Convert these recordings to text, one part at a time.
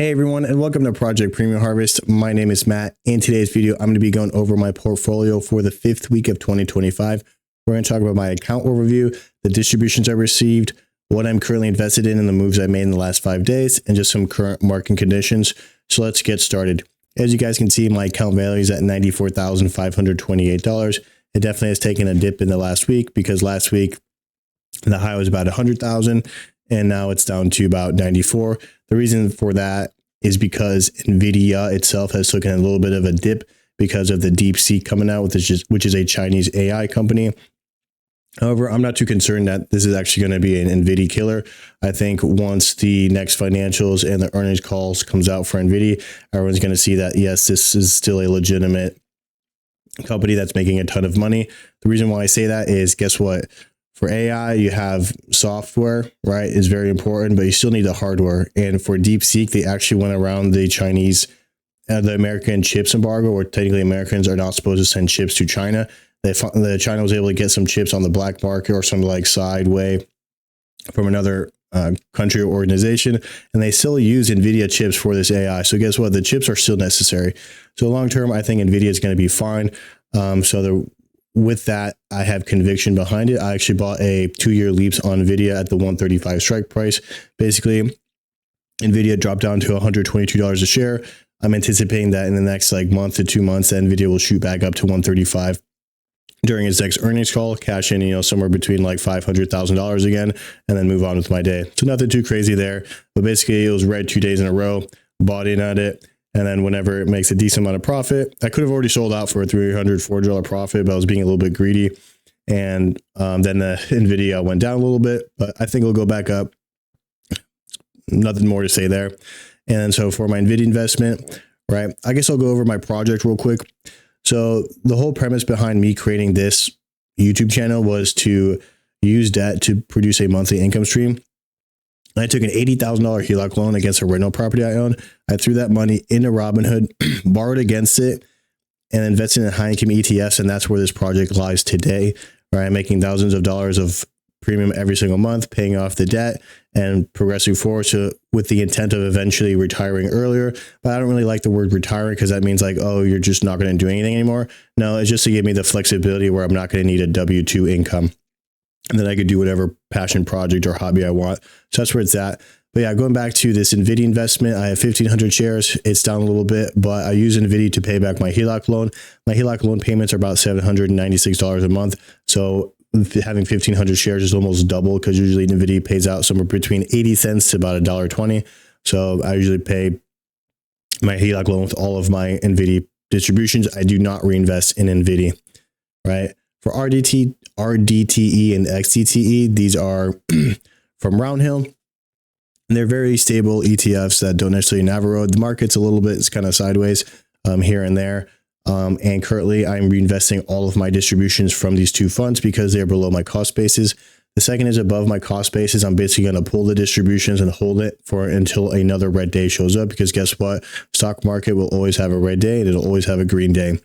Hey everyone, and welcome to Project Premium Harvest. My name is Matt. In today's video, I'm going to be going over my portfolio for the 5th week of 2025. We're going to talk about my account overview, the distributions I received, what I'm currently invested in, and the moves I made in the last 5 days, and just some current market conditions. So let's get started. As you guys can see, my account value is at $94,528. It definitely has taken a dip in the last week because last week the high was about 100,000 and now it's down to about 94. The reason for that is because Nvidia itself has taken a little bit of a dip because of the DeepSeek coming out, which is a Chinese AI company. However, I'm not too concerned that this is actually going to be an Nvidia killer. I think once the next financials and the earnings calls comes out for Nvidia, everyone's going to see that, yes, this is still a legitimate company that's making a ton of money. The reason why I say that is, guess what? For AI, you have software, right, is very important, but you still need the hardware. And for DeepSeek, they actually went around the Chinese, the American chips embargo, or technically Americans are not supposed to send chips to China. China was able to get some chips on the black market or some like side way from another country or organization, and they still use Nvidia chips for this AI. So guess what? The chips are still necessary. So long term, I think Nvidia is going to be fine. With that, I have conviction behind it. I actually bought a 2-year leaps on Nvidia at the 135 strike price. Basically, Nvidia dropped down to $122 a share. I'm anticipating that in the next month to 2 months, Nvidia will shoot back up to 135 during its next earnings call, cash in, somewhere between $500,000 again, and then move on with my day. So nothing too crazy there, but basically it was red 2 days in a row, bought in at it. And then whenever it makes a decent amount of profit, I could have already sold out for a $300-$400 profit, but I was being a little bit greedy. And then the Nvidia went down a little bit, but I think it'll go back up. Nothing more to say there. And so for my Nvidia investment, right, I guess I'll go over my project real quick. So the whole premise behind me creating this YouTube channel was to use debt to produce a monthly income stream. I took an $80,000 HELOC loan against a rental property I own. I threw that money into Robinhood, borrowed against it, and invested in high income ETFs. And that's where this project lies today, where I'm making thousands of dollars of premium every single month, paying off the debt and progressing forward with the intent of eventually retiring earlier. But I don't really like the word retiring because that means oh, you're just not going to do anything anymore. No, it's just to give me the flexibility where I'm not going to need a W-2 income. And then I could do whatever passion project or hobby I want. So that's where it's at. But yeah, going back to this Nvidia investment, I have 1,500 shares. It's down a little bit, but I use Nvidia to pay back my HELOC loan. My HELOC loan payments are about $796 a month. So having 1,500 shares is almost double because usually Nvidia pays out somewhere between 80 cents to about $1.20. So I usually pay my HELOC loan with all of my Nvidia distributions. I do not reinvest in Nvidia, right? For rdte and xdte, these are from Roundhill. And they're very stable ETFs that don't necessarily navigate. The market's a little bit, it's kind of sideways here and there. And currently I'm reinvesting all of my distributions from these two funds because they're below my cost basis. The second is above my cost basis. I'm basically going to pull the distributions and hold it until another red day shows up, because guess what? Stock market will always have a red day and it'll always have a green day.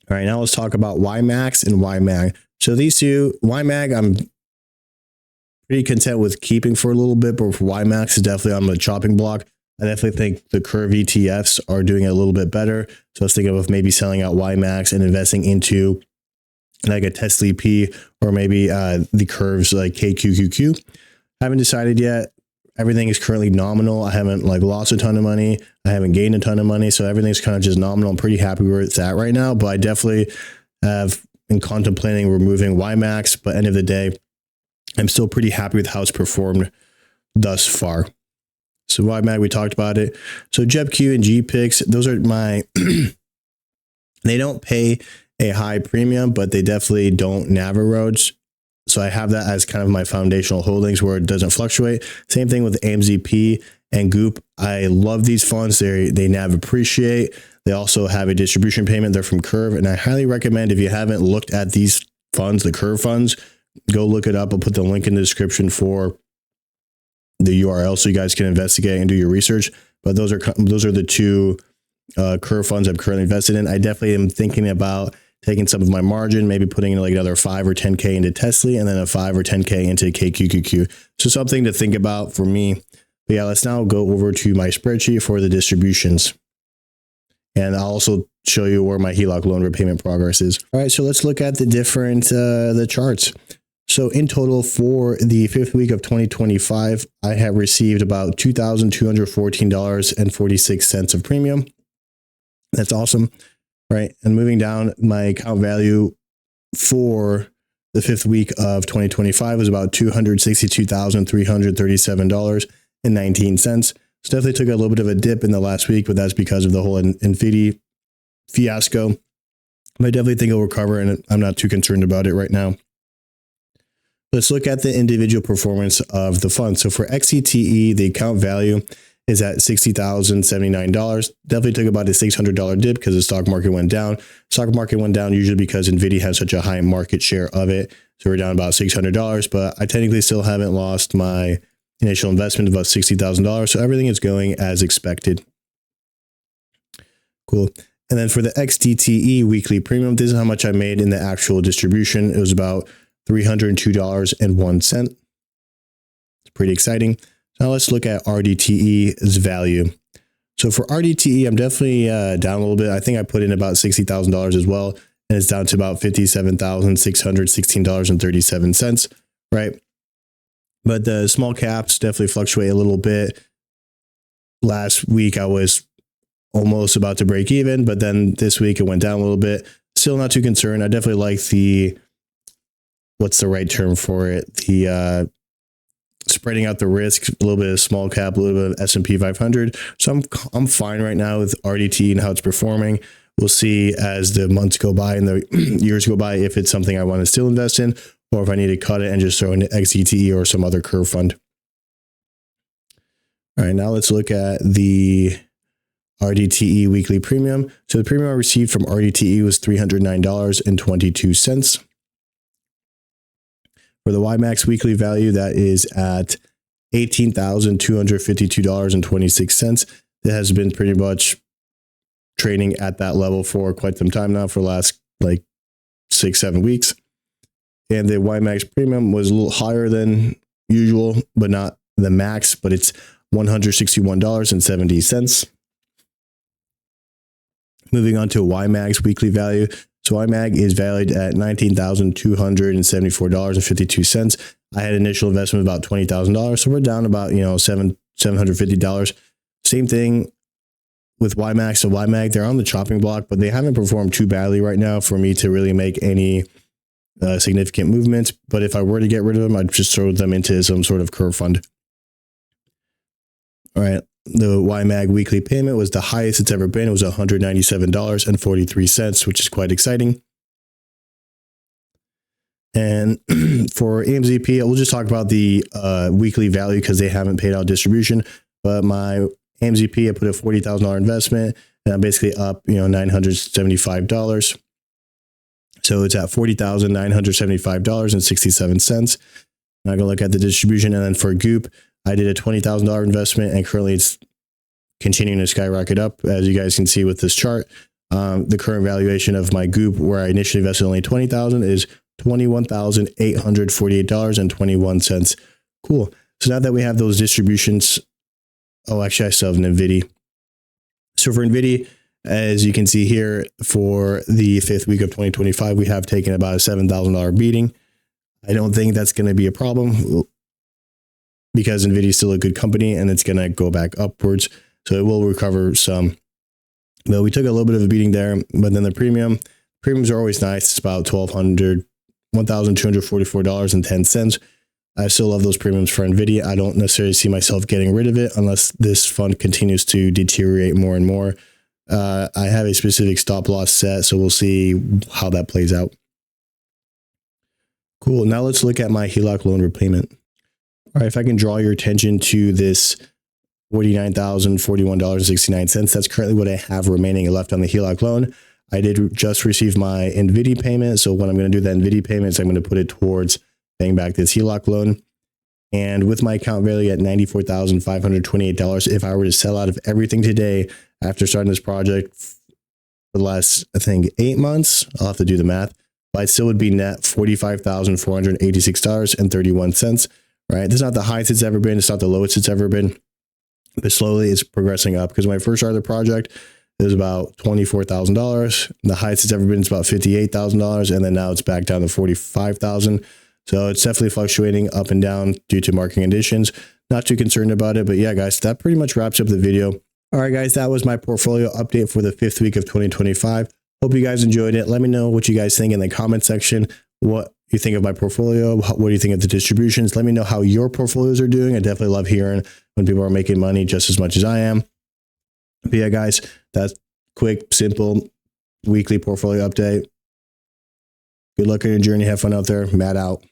All right, now let's talk about ymax and ymag. So these two, ymag, I'm pretty content with keeping for a little bit, but for ymax is definitely on the chopping block. I definitely think the kurv ETFs are doing it a little bit better. So let's think of maybe selling out ymax and investing into like a tslp or maybe the curves like KQQQ. Haven't decided yet. Everything is currently nominal. I haven't lost a ton of money. I haven't gained a ton of money. So everything's kind of just nominal. I'm pretty happy where it's at right now, but I definitely have been contemplating removing ymax. But end of the day, I'm still pretty happy with how it's performed thus far. So ymag, we talked about it. So JepQ and GPix, those are my, they don't pay a high premium, but they definitely don't navigate. So I have that as kind of my foundational holdings where it doesn't fluctuate. Same thing with amzp and Goop. I love these funds. They NAV appreciate. They also have a distribution payment. They're from Kurv. And I highly recommend, if you haven't looked at these funds, the Kurv funds, go look it up. I'll put the link in the description for the URL so you guys can investigate and do your research. But those are the two Kurv funds I'm currently invested in. I definitely am thinking about taking some of my margin, maybe putting in another 5 or 10K into tsly and then a 5 or 10K into KQQQ. So something to think about for me. But yeah, let's now go over to my spreadsheet for the distributions. And I'll also show you where my HELOC loan repayment progress is. All right, so let's look at the different the charts. So in total for the 5th week of 2025, I have received about $2,214.46 of premium. That's awesome, right? And moving down, my account value for the 5th week of 2025 was about $262,337.19. So definitely took a little bit of a dip in the last week, but that's because of the whole Nvidia fiasco. But I definitely think it'll recover, and I'm not too concerned about it right now. Let's look at the individual performance of the fund. So for xdte, the account value is at $60,079. Definitely took about a $600 dip because the stock market went down. Stock market went down usually because Nvidia has such a high market share of it. So we're down about $600, but I technically still haven't lost my initial investment of about $60,000. So everything is going as expected. Cool. And then for the xdte weekly premium, this is how much I made in the actual distribution. It was about $302.01. It's pretty exciting. Now let's look at rdte's value. So for rdte, I'm definitely down a little bit. I think I put in about $60,000 as well, and it's down to about $57,616.37, right? But the small caps definitely fluctuate a little bit. Last week, I was almost about to break even, but then this week it went down a little bit. Still not too concerned. I definitely like the, what's the right term for it? The spreading out the risk, a little bit of small cap, a little bit of S&P 500. So I'm fine right now with rdte and how it's performing. We'll see as the months go by and the years go by if it's something I want to still invest in, or if I need to cut it and just throw in xdte or some other curve fund. All right, now let's look at the rdte weekly premium. So the premium I received from rdte was $309.22. For the ymax weekly value, that is at $18,252.26. It has been pretty much trading at that level for quite some time now, for the last like 6-7 weeks. And the ymax premium was a little higher than usual, but not the max, but it's $161.70. Moving on to ymax weekly value. So ymag is valued at $19,274.52. I had initial investment of about $20,000, so we're down about $750. Same thing with ymax. So ymag, they're on the chopping block, but they haven't performed too badly right now for me to really make any significant movements. But if I were to get rid of them, I'd just throw them into some sort of curve fund. All right. The ymag weekly payment was the highest it's ever been. It was $197.43, which is quite exciting. And for amzp, we'll just talk about the weekly value because they haven't paid out distribution. But my amzp, I put a $40,000 investment, and I'm basically up, $975. So it's at $40,975.67. Now I'm going to look at the distribution. And then for Goop, I did a $20,000 investment, and currently it's continuing to skyrocket up, as you guys can see with this chart. The current valuation of my Goop, where I initially invested only $20,000, is $21,848.21. Cool. So now that we have those distributions, oh, actually I still have an Nvidia. So for Nvidia, as you can see here, for the 5th week of 2025, we have taken about a $7,000 beating. I don't think that's going to be a problem because Nvidia is still a good company and it's going to go back upwards. So it will recover some. But we took a little bit of a beating there, but then the premiums are always nice. It's about $1,244.10. I still love those premiums for Nvidia. I don't necessarily see myself getting rid of it unless this fund continues to deteriorate more and more. I have a specific stop loss set, so we'll see how that plays out. Cool. Now let's look at my HELOC loan repayment. All right, if I can draw your attention to this $49,041.69. That's currently what I have remaining left on the HELOC loan. I did just receive my Nvidia payment. So what I'm going to do that Nvidia payment is I'm going to put it towards paying back this HELOC loan. And with my account value at $94,528, if I were to sell out of everything today after starting this project for the last, I think, 8 months, I'll have to do the math, but it still would be net $45,486.31. Right? This is not the highest it's ever been. It's not the lowest it's ever been. but slowly it's progressing up, because when I first started the project, it was about $24,000. The highest it's ever been is about $58,000. And then now it's back down to $45,000. So it's definitely fluctuating up and down due to market conditions. Not too concerned about it, but yeah, guys, that pretty much wraps up the video. All right, guys, that was my portfolio update for the 5th week of 2025. Hope you guys enjoyed it. Let me know what you guys think in the comment section. What you think of my portfolio? What do you think of the distributions? Let me know how your portfolios are doing. I definitely love hearing when people are making money just as much as I am. But yeah, guys, that's quick, simple, weekly portfolio update. Good luck on your journey. Have fun out there. Matt out.